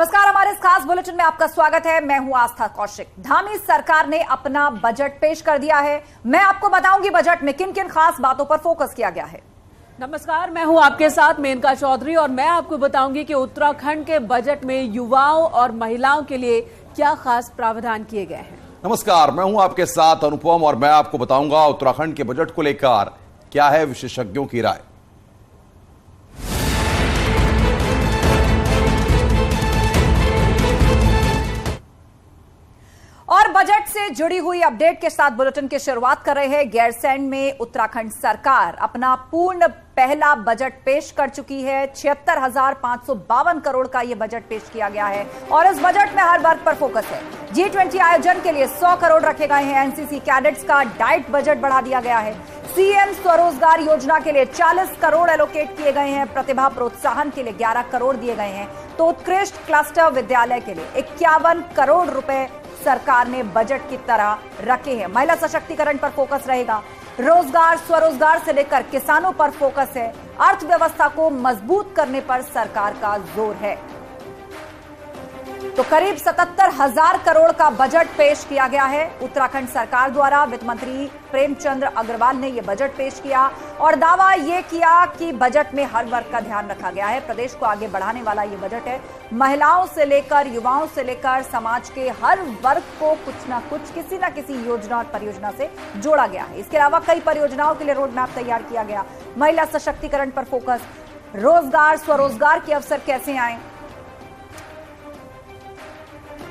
नमस्कार, हमारे इस खास बुलेटिन में आपका स्वागत है। मैं हूं आस्था कौशिक। धामी सरकार ने अपना बजट पेश कर दिया है। मैं आपको बताऊंगी बजट में किन किन खास बातों पर फोकस किया गया है। नमस्कार, मैं हूं आपके साथ मेनका चौधरी और मैं आपको बताऊंगी कि उत्तराखंड के बजट में युवाओं और महिलाओं के लिए क्या खास प्रावधान किए गए हैं। नमस्कार, मैं हूं आपके साथ अनुपम और मैं आपको बताऊंगा उत्तराखंड के बजट को लेकर क्या है विशेषज्ञों की राय। और बजट से जुड़ी हुई अपडेट के साथ बुलेटिन की शुरुआत कर रहे हैं। गैरसैंण में उत्तराखंड सरकार अपना पूर्ण पहला बजट पेश कर चुकी है। 76,552 करोड़ का यह बजट पेश किया गया है और इस बजट में हर वर्ग पर फोकस है। G20 आयोजन के लिए 100 करोड़ रखे गए हैं। एनसीसी कैडेट्स का डाइट बजट बढ़ा दिया गया है। सीएम स्वरोजगार योजना के लिए 40 करोड़ एलोकेट किए गए हैं। प्रतिभा प्रोत्साहन के लिए 11 करोड़ दिए गए हैं। तो उत्कृष्ट क्लस्टर विद्यालय के लिए 51 करोड़ रुपए सरकार ने बजट की तरह रखे हैं। महिला सशक्तिकरण पर फोकस रहेगा। रोजगार स्वरोजगार से लेकर किसानों पर फोकस है। अर्थव्यवस्था को मजबूत करने पर सरकार का जोर है। तो करीब 77,000 करोड़ का बजट पेश किया गया है उत्तराखंड सरकार द्वारा। वित्त मंत्री प्रेमचंद अग्रवाल ने यह बजट पेश किया और दावा यह किया कि बजट में हर वर्ग का ध्यान रखा गया है। प्रदेश को आगे बढ़ाने वाला यह बजट है। महिलाओं से लेकर युवाओं से लेकर समाज के हर वर्ग को कुछ ना कुछ किसी ना किसी योजना और परियोजना से जोड़ा गया है। इसके अलावा कई परियोजनाओं के लिए रोड मैप तैयार किया गया। महिला सशक्तिकरण पर फोकस, रोजगार स्वरोजगार के अवसर कैसे आए,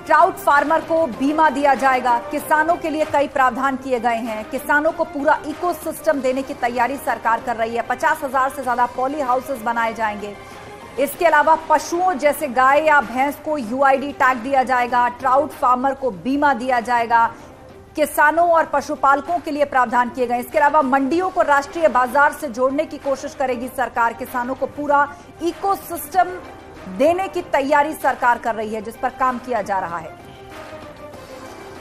ट्राउट फार्मर को बीमा दिया जाएगा। किसानों के लिए कई प्रावधान किए गए हैं। किसानों को पूरा इकोसिस्टम देने की तैयारी सरकार कर रही है। 50,000 से ज्यादा पॉली हाउसेस बनाए जाएंगे। इसके अलावा पशुओं जैसे गाय या भैंस को यूआईडी टैग दिया जाएगा। ट्राउट फार्मर को बीमा दिया जाएगा। किसानों और पशुपालकों के लिए प्रावधान किए गए। इसके अलावा मंडियों को राष्ट्रीय बाजार से जोड़ने की कोशिश करेगी सरकार। किसानों को पूरा इकोसिस्टम देने की तैयारी सरकार कर रही है, जिस पर काम किया जा रहा है।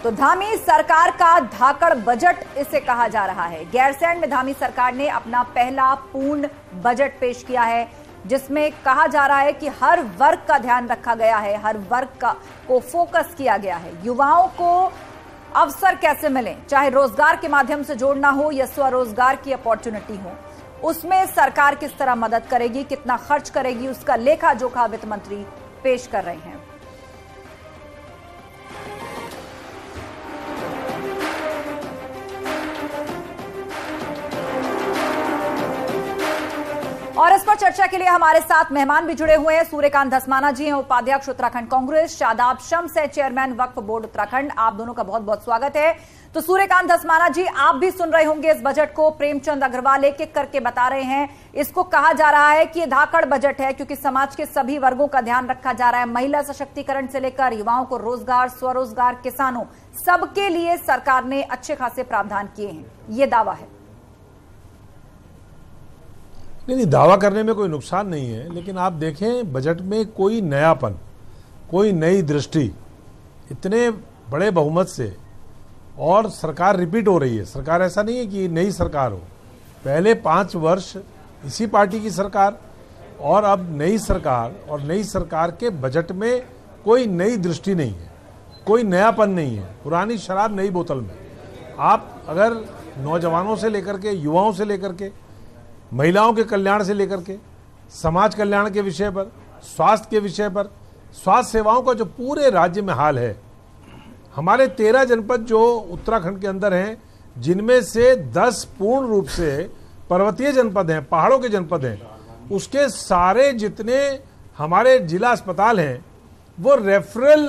तो धामी सरकार का धाकड़ बजट इसे कहा जा रहा है। गैरसैंण में धामी सरकार ने अपना पहला पूर्ण बजट पेश किया है, जिसमें कहा जा रहा है कि हर वर्ग का ध्यान रखा गया है। हर वर्ग को फोकस किया गया है। युवाओं को अवसर कैसे मिले, चाहे रोजगार के माध्यम से जोड़ना हो या स्वरोजगार की अपॉर्चुनिटी हो, उसमें सरकार किस तरह मदद करेगी, कितना खर्च करेगी, उसका लेखा जोखा वित्त मंत्री पेश कर रहे हैं। और इस पर चर्चा के लिए हमारे साथ मेहमान भी जुड़े हुए हैं। सूर्यकांत धस्माना जी हैं, उपाध्यक्ष उत्तराखंड कांग्रेस। शादाब शम्स है, चेयरमैन वक्फ बोर्ड उत्तराखंड। आप दोनों का बहुत बहुत स्वागत है। तो सूर्यकांत धस्माना जी, आप भी सुन रहे होंगे इस बजट को। प्रेमचंद अग्रवाल एक एक करके बता रहे हैं। इसको कहा जा रहा है कि ये धाकड़ बजट है, क्योंकि समाज के सभी वर्गों का ध्यान रखा जा रहा है। महिला सशक्तिकरण से लेकर युवाओं को रोजगार, स्वरोजगार, किसानों, सबके लिए सरकार ने अच्छे खासे प्रावधान किए हैं, ये दावा है। नहीं, दावा करने में कोई नुकसान नहीं है, लेकिन आप देखें बजट में कोई नयापन, कोई नई दृष्टि, इतने बड़े बहुमत से, और सरकार रिपीट हो रही है। सरकार ऐसा नहीं है कि नई सरकार हो। पहले 5 वर्ष इसी पार्टी की सरकार और अब नई सरकार, और नई सरकार के बजट में कोई नई दृष्टि नहीं है, कोई नयापन नहीं है। पुरानी शराब नई बोतल में। आप अगर नौजवानों से लेकर के, युवाओं से लेकर के, महिलाओं के कल्याण से लेकर के, समाज कल्याण के विषय पर, स्वास्थ्य के विषय पर, स्वास्थ्य सेवाओं का जो पूरे राज्य में हाल है, हमारे 13 जनपद जो उत्तराखंड के अंदर हैं, जिनमें से 10 पूर्ण रूप से पर्वतीय जनपद हैं, पहाड़ों के जनपद हैं, उसके सारे जितने हमारे जिला अस्पताल हैं वो रेफरल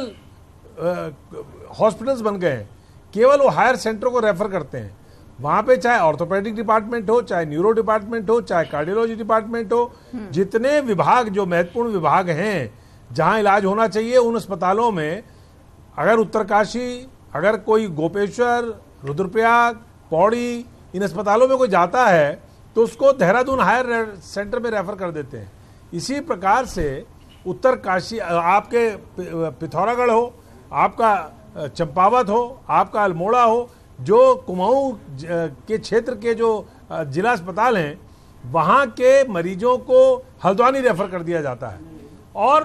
हॉस्पिटल्स बन गए हैं। केवल वो हायर सेंटरों को रेफर करते हैं। वहां पे चाहे ऑर्थोपेडिक डिपार्टमेंट हो, चाहे न्यूरो डिपार्टमेंट हो, चाहे कार्डियोलॉजी डिपार्टमेंट हो, जितने विभाग जो महत्वपूर्ण विभाग हैं जहां इलाज होना चाहिए, उन अस्पतालों में अगर उत्तरकाशी, अगर कोई गोपेश्वर, रुद्रप्रयाग, पौड़ी, इन अस्पतालों में कोई जाता है तो उसको देहरादून हायर सेंटर में रेफर कर देते हैं। इसी प्रकार से उत्तरकाशी, आपके पिथौरागढ़ हो, आपका चंपावत हो, आपका अल्मोड़ा हो, जो कुमाऊं के क्षेत्र के जो जिला अस्पताल हैं, वहाँ के मरीजों को हल्द्वानी रेफर कर दिया जाता है। और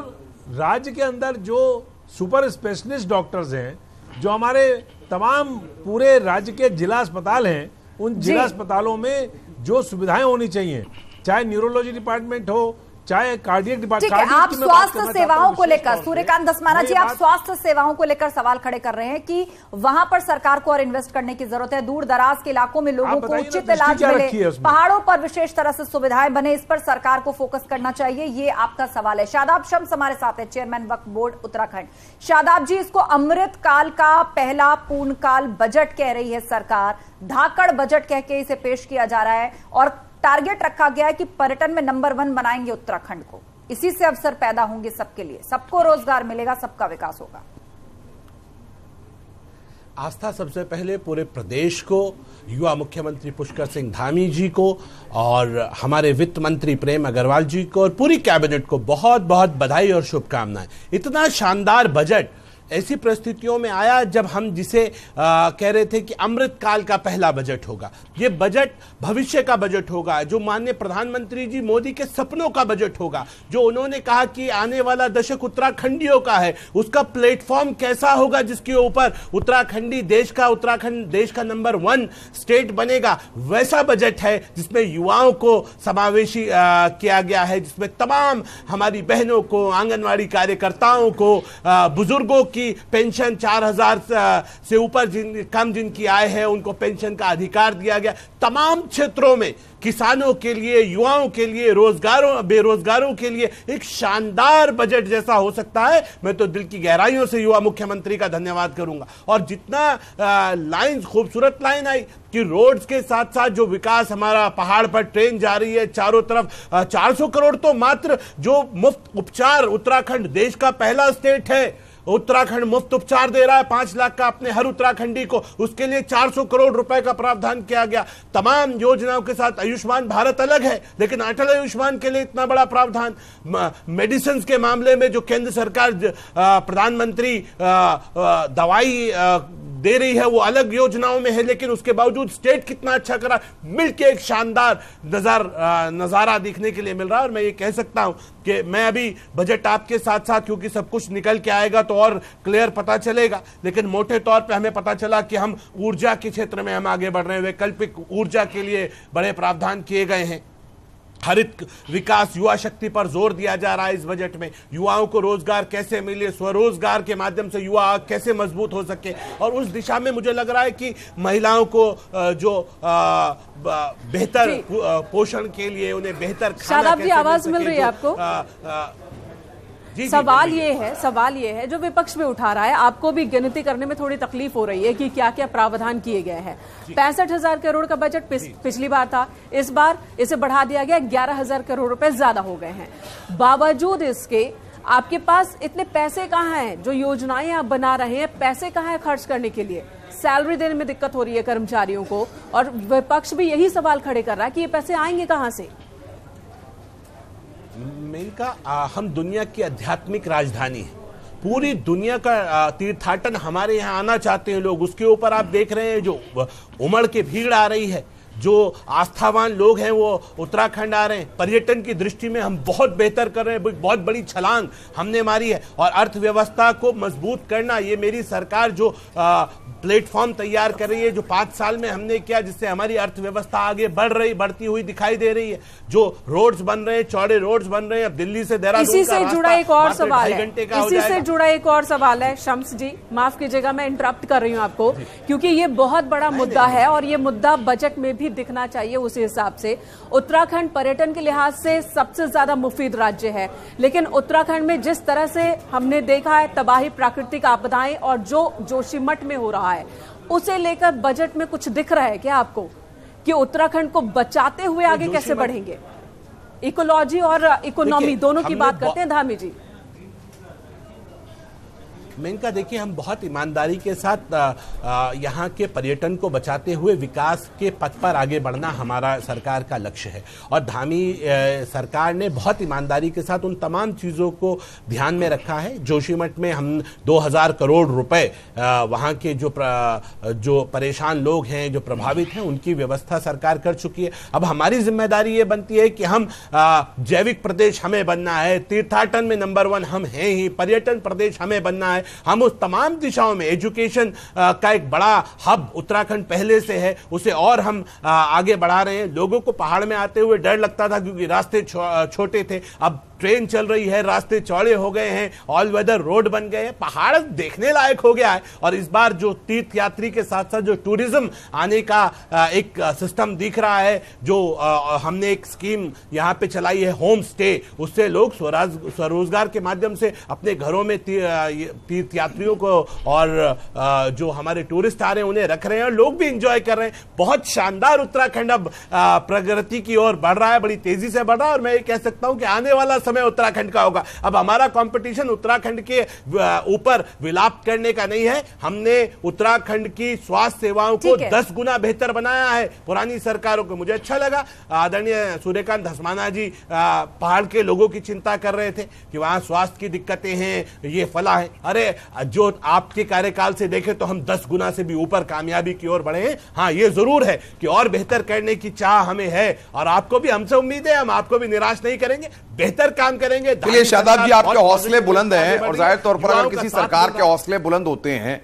राज्य के अंदर जो सुपर स्पेशलिस्ट डॉक्टर्स हैं, जो हमारे तमाम पूरे राज्य के जिला अस्पताल हैं, उन जिला अस्पतालों में जो सुविधाएं होनी चाहिए, चाहे न्यूरोलॉजी डिपार्टमेंट हो, चाहे कार्डियक डिपार्टमेंट। आप स्वास्थ्य सेवाओं को लेकर, सूर्यकांत धस्माना जी, आप स्वास्थ्य सेवाओं को लेकर सवाल खड़े कर रहे हैं कि वहां पर सरकार को और इन्वेस्ट करने की जरूरत है। दूर दराज के इलाकों में लोगों को उचित इलाज मिले, पहाड़ों पर विशेष तरह से सुविधाएं बने, इस पर सरकार को फोकस करना चाहिए, ये आपका सवाल है। शादाब शम्स हमारे साथ है, चेयरमैन वक्फ बोर्ड उत्तराखंड। शादाब जी, इसको अमृत काल का पहला पूर्णकाल बजट कह रही है सरकार, धाकड़ बजट कह के इसे पेश किया जा रहा है और टारगेट रखा गया है कि पर्यटन में नंबर 1 बनाएंगे उत्तराखंड को। इसी से अवसर पैदा होंगे सबके लिए, सबको रोजगार मिलेगा, सबका विकास होगा। आस्था सबसे पहले पूरे प्रदेश को, युवा मुख्यमंत्री पुष्कर सिंह धामी जी को और हमारे वित्त मंत्री प्रेम अग्रवाल जी को और पूरी कैबिनेट को बहुत बहुत बधाई और शुभकामनाएं। इतना शानदार बजट ऐसी परिस्थितियों में आया जब हम जिसे कह रहे थे कि अमृत काल का पहला बजट होगा। ये बजट भविष्य का बजट होगा, जो माननीय प्रधानमंत्री जी मोदी के सपनों का बजट होगा, जो उन्होंने कहा कि आने वाला दशक उत्तराखंडियों का है, उसका प्लेटफॉर्म कैसा होगा जिसके ऊपर उत्तराखंड देश का नंबर 1 स्टेट बनेगा, वैसा बजट है जिसमें युवाओं को समावेशी किया गया है, जिसमें तमाम हमारी बहनों को, आंगनवाड़ी कार्यकर्ताओं को, बुजुर्गों की पेंशन 4000 से ऊपर कम जिनकी आय है उनको पेंशन का अधिकार दिया गया। तमाम क्षेत्रों में किसानों के लिए, युवाओं के लिए, बेरोजगारों के लिए एक शानदार बजट जैसा हो सकता है। मैं तो दिल की गहराइयों से युवा मुख्यमंत्री का धन्यवाद करूंगा। और जितना खूबसूरत लाइन आई कि रोड्स के साथ साथ जो विकास हमारा, पहाड़ पर ट्रेन जा रही है चारों तरफ, 400 करोड़ तो मात्र जो मुफ्त उपचार, उत्तराखंड देश का पहला स्टेट है, उत्तराखंड मुफ्त उपचार दे रहा है 5 लाख का अपने हर उत्तराखंडी को, उसके लिए 400 करोड़ रुपए का प्रावधान किया गया। तमाम योजनाओं के साथ आयुष्मान भारत अलग है, लेकिन अटल आयुष्मान के लिए इतना बड़ा प्रावधान। मेडिसिन के मामले में जो केंद्र सरकार प्रधानमंत्री दवाई दे रही है वो अलग योजनाओं में है, लेकिन उसके बावजूद स्टेट कितना अच्छा करा, मिलके एक शानदार नजारा देखने के लिए मिल रहा है। और मैं ये कह सकता हूं कि मैं अभी बजट आपके साथ साथ, क्योंकि सब कुछ निकल के आएगा तो और क्लियर पता चलेगा, लेकिन मोटे तौर पे हमें पता चला कि हम ऊर्जा के क्षेत्र में हम आगे बढ़ रहे हैं, वैकल्पिक ऊर्जा के लिए बड़े प्रावधान किए गए हैं, हरित विकास, युवा शक्ति पर जोर दिया जा रहा है इस बजट में, युवाओं को रोजगार कैसे मिले, स्वरोजगार के माध्यम से युवा कैसे मजबूत हो सके, और उस दिशा में मुझे लग रहा है कि महिलाओं को जो बेहतर पोषण के लिए, उन्हें बेहतर खाना, शादाब जी आवाज मिल रही है आपको? सवाल ये है जो विपक्ष में उठा रहा है, आपको भी गिनती करने में थोड़ी तकलीफ हो रही है कि क्या क्या प्रावधान किए गए हैं। 65,000 करोड़ का बजट पिछली बार था, इस बार इसे बढ़ा दिया गया, 11,000 करोड़ रुपए ज्यादा हो गए हैं। बावजूद इसके आपके पास इतने पैसे कहां हैं? जो योजनाएं आप बना रहे हैं, पैसे कहां हैं खर्च करने के लिए? सैलरी देने में दिक्कत हो रही है कर्मचारियों को, और विपक्ष भी यही सवाल खड़े कर रहा है कि ये पैसे आएंगे कहां से? अमेरिका हम दुनिया की आध्यात्मिक राजधानी है, पूरी दुनिया का तीर्थाटन हमारे यहाँ आना चाहते हैं लोग। उसके ऊपर आप देख रहे हैं जो उमड़ के भीड़ आ रही है, जो आस्थावान लोग हैं वो उत्तराखंड आ रहे हैं। पर्यटन की दृष्टि में हम बहुत बेहतर कर रहे हैं, बहुत बड़ी छलांग हमने मारी है। और अर्थव्यवस्था को मजबूत करना, ये मेरी सरकार जो प्लेटफॉर्म तैयार कर रही है, जो 5 साल में हमने किया, जिससे हमारी अर्थव्यवस्था आगे बढ़ती हुई दिखाई दे रही है। जो रोड्स बन रहे हैं, चौड़े रोड्स बन रहे हैं, अब दिल्ली से देहरादून इसी से जुड़ा एक और सवाल है शम्स जी, माफ कीजिएगा मैं इंटरप्ट कर रही हूं आपको, क्योंकि ये बहुत बड़ा मुद्दा है और ये मुद्दा बजट में भी दिखना चाहिए। उस हिसाब से उत्तराखंड पर्यटन के लिहाज से सबसे ज्यादा मुफीद राज्य है, लेकिन उत्तराखंड में जिस तरह से हमने देखा है तबाही, प्राकृतिक आपदाएं और जो जोशीमठ में हो रहा है, उसे लेकर बजट में कुछ दिख रहा है क्या आपको कि उत्तराखंड को बचाते हुए आगे कैसे बढ़ेंगे? इकोलॉजी और इकोनॉमी दोनों की बात करते हैं धामी जी। मेनका देखिए, हम बहुत ईमानदारी के साथ यहाँ के पर्यटन को बचाते हुए विकास के पथ पर आगे बढ़ना हमारा सरकार का लक्ष्य है। और धामी सरकार ने बहुत ईमानदारी के साथ उन तमाम चीज़ों को ध्यान में रखा है। जोशीमठ में हम 2000 करोड़ रुपए वहाँ के जो परेशान लोग हैं, जो प्रभावित हैं, उनकी व्यवस्था सरकार कर चुकी है। अब हमारी जिम्मेदारी ये बनती है कि हम जैविक प्रदेश हमें बनना है, तीर्थाटन में नंबर 1 हम हैं ही, पर्यटन प्रदेश हमें बनना है। हम उस तमाम दिशाओं में एजुकेशन का एक बड़ा हब उत्तराखंड पहले से है, उसे और हम आगे बढ़ा रहे हैं। लोगों को पहाड़ में आते हुए डर लगता था क्योंकि रास्ते छोटे थे, अब ट्रेन चल रही है, रास्ते चौड़े हो गए हैं, ऑल वेदर रोड बन गए हैं, पहाड़ देखने लायक हो गया है। और इस बार जो तीर्थ यात्री के साथ साथ जो टूरिज्म आने का एक सिस्टम दिख रहा है, जो हमने एक स्कीम यहाँ पे चलाई है होम स्टे, उससे लोग स्वरोजगार के माध्यम से अपने घरों में तीर्थ यात्रियों को और जो हमारे टूरिस्ट आ रहे हैं उन्हें रख रहे हैं और लोग भी इंजॉय कर रहे हैं। बहुत शानदार उत्तराखंड अब प्रगति की ओर बढ़ रहा है, बड़ी तेजी से बढ़ रहा है। और मैं ये कह सकता हूं कि आने वाला समय उत्तराखंड का होगा। अब हमारा कंपटीशन उत्तराखंड के ऊपर विलाप करने का नहीं है। हमने उत्तराखंड की स्वास्थ्य सेवाओं को 10 गुना बेहतर बनाया है पुरानी सरकारों को। मुझे अच्छा लगा, आदरणीय सूर्यकांत धस्माना जी पहाड़ के लोगों की चिंता कर रहे थे कि वहां स्वास्थ्य की दिक्कतें हैं, ये फला है। अरे जो आपके कार्यकाल से देखें तो हम 10 गुना से भी ऊपर कामयाबी की ओर बढ़े हैं। हाँ, ये जरूर है कि और बेहतर करने की चाह हमें है और आपको भी हमसे उम्मीद है, हम आपको भी निराश नहीं करेंगे, बेहतर काम करेंगे। चलिए शादाब जी, आपके हौसले बुलंद हैं और जाहिर तौर पर अगर किसी सरकार के हौसले बुलंद होते हैं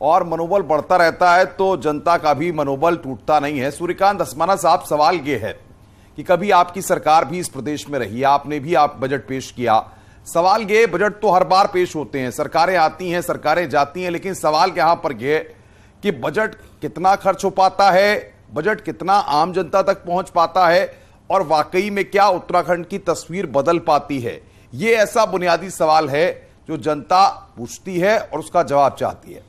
और मनोबल बढ़ता रहता है तो जनता का भी मनोबल टूटता नहीं है। सूर्यकांत धस्माना साहब, सवाल यह है कि कभी आपकी सरकार भी इस प्रदेश में रही, आपने भी बजट पेश किया। सवाल ये, बजट तो हर बार पेश होते हैं, सरकारें आती हैं, सरकारें जाती हैं, लेकिन सवाल यहां पर यह कि बजट कितना खर्च हो पाता है, बजट कितना आम जनता तक पहुंच पाता है और वाकई में क्या उत्तराखंड की तस्वीर बदल पाती है। यह ऐसा बुनियादी सवाल है जो जनता पूछती है और उसका जवाब चाहती है।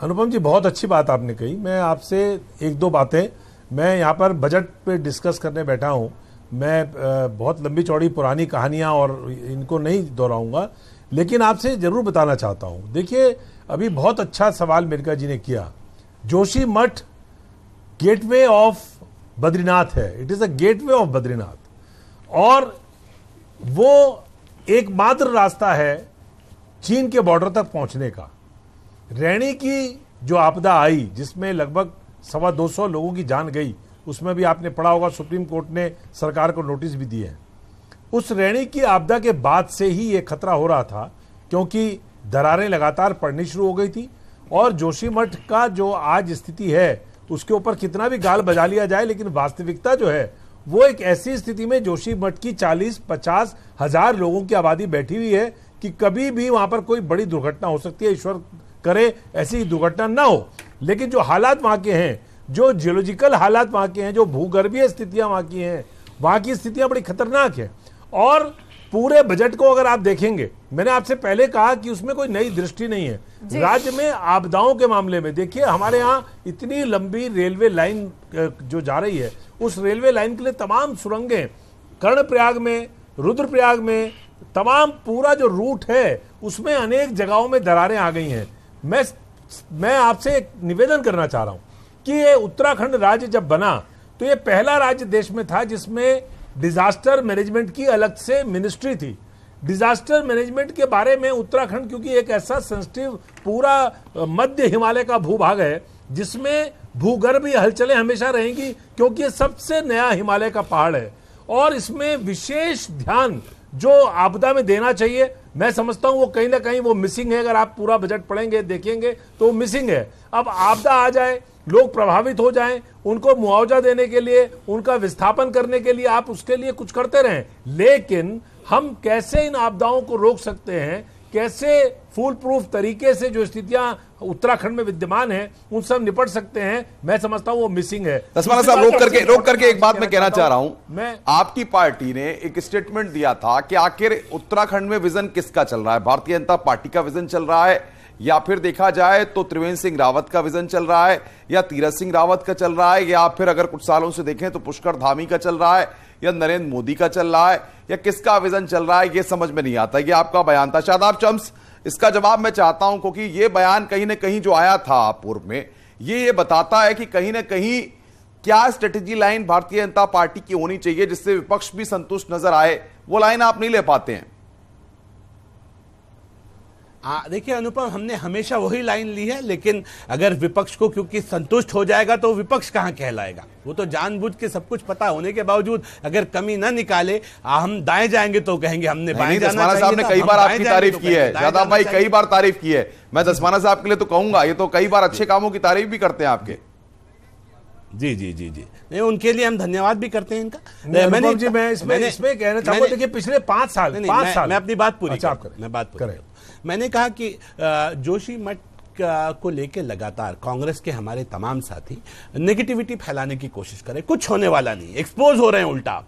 अनुपम जी, बहुत अच्छी बात आपने कही। मैं आपसे एक दो बातें, मैं यहाँ पर बजट पे डिस्कस करने बैठा हूँ। मैं बहुत लंबी चौड़ी पुरानी कहानियाँ और इनको नहीं दोहराऊंगा, लेकिन आपसे जरूर बताना चाहता हूँ। देखिए, अभी बहुत अच्छा सवाल मेनका जी ने किया। जोशीमठ गेटवे ऑफ बद्रीनाथ है, it is a gateway of Badrinath, और वो एकमात्र रास्ता है चीन के बॉर्डर तक पहुंचने का। रैणी की जो आपदा आई जिसमें लगभग 225 लोगों की जान गई, उसमें भी आपने पढ़ा होगा सुप्रीम कोर्ट ने सरकार को नोटिस भी दिए हैं। उस रैणी की आपदा के बाद से ही ये खतरा हो रहा था, क्योंकि दरारें लगातार पड़नी शुरू हो गई थी। और जोशीमठ का जो आज स्थिति है उसके ऊपर कितना भी गाल बजा लिया जाए, लेकिन वास्तविकता जो है वो एक ऐसी स्थिति में जोशीमठ की 40-50 हजार लोगों की आबादी बैठी हुई है कि कभी भी वहां पर कोई बड़ी दुर्घटना हो सकती है। ईश्वर करे ऐसी दुर्घटना ना हो, लेकिन जो हालात वहां के हैं, जो जियोलॉजिकल हालात वहां के हैं, जो भूगर्भीय स्थितियां वहां की हैं, वहां की स्थितियां बड़ी खतरनाक है। और पूरे बजट को अगर आप देखेंगे, मैंने आपसे पहले कहा कि उसमें कोई नई दृष्टि नहीं है। राज्य में आपदाओं के मामले में देखिए, हमारे यहाँ इतनी लंबी रेलवे लाइन जो जा रही है, उस रेलवे लाइन के लिए तमाम सुरंगें कर्णप्रयाग में, रुद्रप्रयाग में, तमाम पूरा जो रूट है उसमें अनेक जगहों में दरारें आ गई हैं। मैं आपसे एक निवेदन करना चाह रहा हूं कि ये उत्तराखंड राज्य जब बना तो ये पहला राज्य देश में था जिसमें डिजास्टर मैनेजमेंट की अलग से मिनिस्ट्री थी। डिजास्टर मैनेजमेंट के बारे में उत्तराखंड, क्योंकि एक ऐसा सेंसिटिव पूरा मध्य हिमालय का भूभाग है जिसमें भूगर्भीय हलचलें हमेशा रहेंगी, क्योंकि ये सबसे नया हिमालय का पहाड़ है और इसमें विशेष ध्यान जो आपदा में देना चाहिए, मैं समझता हूं वो कहीं ना कहीं वो मिसिंग है। अगर आप पूरा बजट पढ़ेंगे देखेंगे तो वो मिसिंग है। अब आपदा आ जाए, लोग प्रभावित हो जाएं, उनको मुआवजा देने के लिए, उनका विस्थापन करने के लिए आप उसके लिए कुछ करते रहें, लेकिन हम कैसे इन आपदाओं को रोक सकते हैं, कैसे फुल प्रूफ तरीके से जो स्थितियां उत्तराखंड में विद्यमान हैं उन सब निपट सकते हैं, मैं समझता हूं वो मिसिंग है। धस्माना साहब, रोक करके एक बात मैं कहना चाह रहा हूं। आपकी पार्टी ने एक स्टेटमेंट दिया था कि आखिर उत्तराखंड में विजन किसका चल रहा है, भारतीय जनता पार्टी का विजन चल रहा है या फिर देखा जाए तो त्रिवेंद्र सिंह रावत का विजन चल रहा है, या तीरथ सिंह रावत का चल रहा है, या फिर अगर कुछ सालों से देखें तो पुष्कर धामी का चल रहा है, या नरेंद्र मोदी का चल रहा है, या किसका विजन चल रहा है, ये समझ में नहीं आता। ये आपका बयान था शादाब चम्स, इसका जवाब मैं चाहता हूं, क्योंकि ये बयान कहीं ना कहीं जो आया था पूर्व में, ये बताता है कि कहीं ना कहीं क्या strategy line Bharatiya Janata party की होनी चाहिए जिससे विपक्ष भी संतुष्ट नजर आए, वो लाइन आप नहीं ले पाते हैं। देखिए अनुपम, हमने हमेशा वही लाइन ली है, लेकिन अगर विपक्ष को क्योंकि संतुष्ट हो जाएगा तो विपक्ष कहां कहलाएगा। वो तो जानबूझ के सब कुछ पता होने के बावजूद अगर कमी ना निकाले, हम दाएं जाएंगे तो कहेंगे हमने बाएं जाना चाहिए। साहब ने कई बार आपकी तारीफ की है, शादाब भाई कई बार तारीफ की है, मैं दसमाना साहब के लिए तो कहूंगा, ये तो कई बार अच्छे कामों की तारीफ भी करते हैं आपके। जी जी जी जी, नहीं उनके लिए हम धन्यवाद भी करते हैं इनका। मैं इसमें कहना चाहूंगा, देखिए पिछले 5 साल मैं अपनी बात पूरी करूं। मैंने कहा कि जोशी मठ को लेकर लगातार कांग्रेस के हमारे तमाम साथी नेगेटिविटी फैलाने की कोशिश करें, कुछ होने वाला नहीं, एक्सपोज हो रहे हैं उल्टा।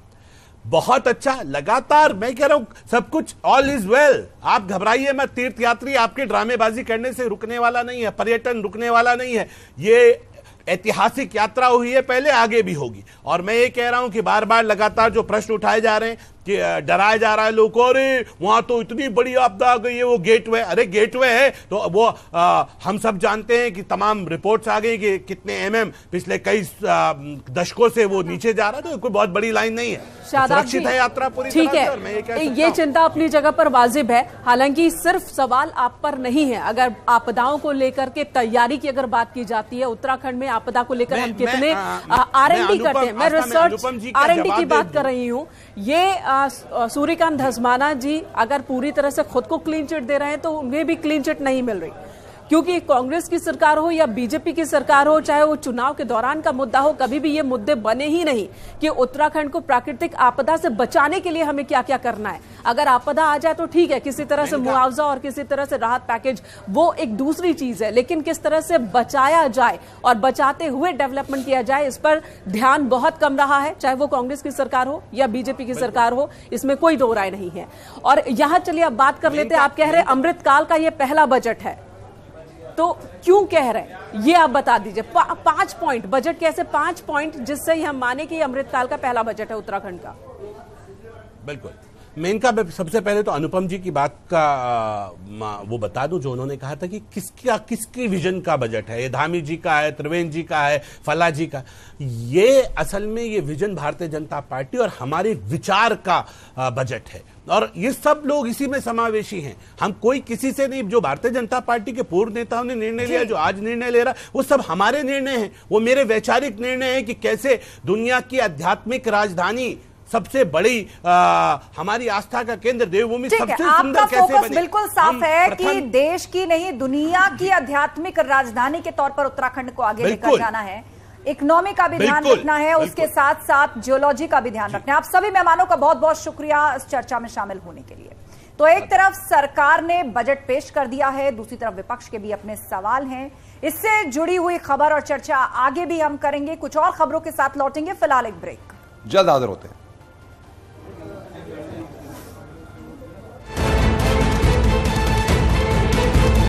बहुत अच्छा, लगातार मैं कह रहा हूं सब कुछ ऑल इज वेल, आप घबराइए मत। तीर्थ यात्री आपके ड्रामेबाजी करने से रुकने वाला नहीं है, पर्यटन रुकने वाला नहीं है। ये ऐतिहासिक यात्रा हुई है, पहले आगे भी होगी। और मैं ये कह रहा हूं कि बार बार लगातार जो प्रश्न उठाए जा रहे हैं कि डराया जा रहा है लोगों को, अरे वहां तो इतनी बड़ी आपदा आ गई है, वो गेटवे, अरे गेटवे है तो वो हम सब जानते हैं कि तमाम रिपोर्ट्स आ गई कि कितने एमएम पिछले कई दशकों से वो नीचे जा रहा है, तो कोई बहुत बड़ी लाइन नहीं है, सुरक्षित है यात्रा पूरी ठीक है। ये चिंता अपनी जगह पर वाजिब है, हालांकि सिर्फ सवाल आप पर नहीं है। अगर आपदाओं को लेकर के तैयारी की अगर बात की जाती है, उत्तराखंड में आपदा को लेकर हम कितने R&D करते हैं, मैं रिसर्च R&D की बात कर रही हूँ। ये सूर्यकांत धस्माना जी अगर पूरी तरह से खुद को क्लीन चिट दे रहे हैं तो उन्हें भी क्लीन चिट नहीं मिल रही, क्योंकि कांग्रेस की सरकार हो या बीजेपी की सरकार हो, चाहे वो चुनाव के दौरान का मुद्दा हो, कभी भी ये मुद्दे बने ही नहीं कि उत्तराखंड को प्राकृतिक आपदा से बचाने के लिए हमें क्या क्या करना है। अगर आपदा आ जाए तो ठीक है, किसी तरह से मुआवजा और किसी तरह से राहत पैकेज, वो एक दूसरी चीज है, लेकिन किस तरह से बचाया जाए और बचाते हुए डेवलपमेंट किया जाए, इस पर ध्यान बहुत कम रहा है, चाहे वो कांग्रेस की सरकार हो या बीजेपी की सरकार हो, इसमें कोई दो राय नहीं है। और यहां चलिए अब बात कर लेते हैं, आप कह रहे हैं अमृतकाल का ये पहला बजट है, तो क्यों कह रहे हैं ये आप बता दीजिए। 5 पॉइंट बजट के ऐसे 5 पॉइंट जिससे हम माने कि अमृतकाल का पहला बजट है उत्तराखंड का। बिल्कुल, मैं इनका सबसे पहले तो अनुपम जी की बात का वो बता दूं जो उन्होंने कहा था कि किसकी विजन का बजट है, ये धामी जी का है, त्रिवेंद्र जी का है, फला जी का। ये असल में ये विजन भारतीय जनता पार्टी और हमारे विचार का बजट है, और ये सब लोग इसी में समावेशी हैं। हम कोई किसी से नहीं, जो भारतीय जनता पार्टी के पूर्व नेताओं ने निर्णय लिया, जो आज निर्णय ले रहा, वो सब हमारे निर्णय हैं। वो मेरे वैचारिक निर्णय हैं कि कैसे दुनिया की आध्यात्मिक राजधानी, सबसे बड़ी हमारी आस्था का केंद्र देवभूमि, सबसे सुंदर कैसे बने। बिल्कुल साफ है कि देश की नहीं दुनिया की आध्यात्मिक राजधानी के तौर पर उत्तराखंड को आगे लेकर जाना है। इकोनॉमी का भी ध्यान रखना है, उसके साथ साथ जियोलॉजी का भी ध्यान रखना है। आप सभी मेहमानों का बहुत बहुत शुक्रिया इस चर्चा में शामिल होने के लिए। तो एक तरफ सरकार ने बजट पेश कर दिया है, दूसरी तरफ विपक्ष के भी अपने सवाल हैं। इससे जुड़ी हुई खबर और चर्चा आगे भी हम करेंगे, कुछ और खबरों के साथ लौटेंगे, फिलहाल एक ब्रेक। जल्द हाजिर होते हैं।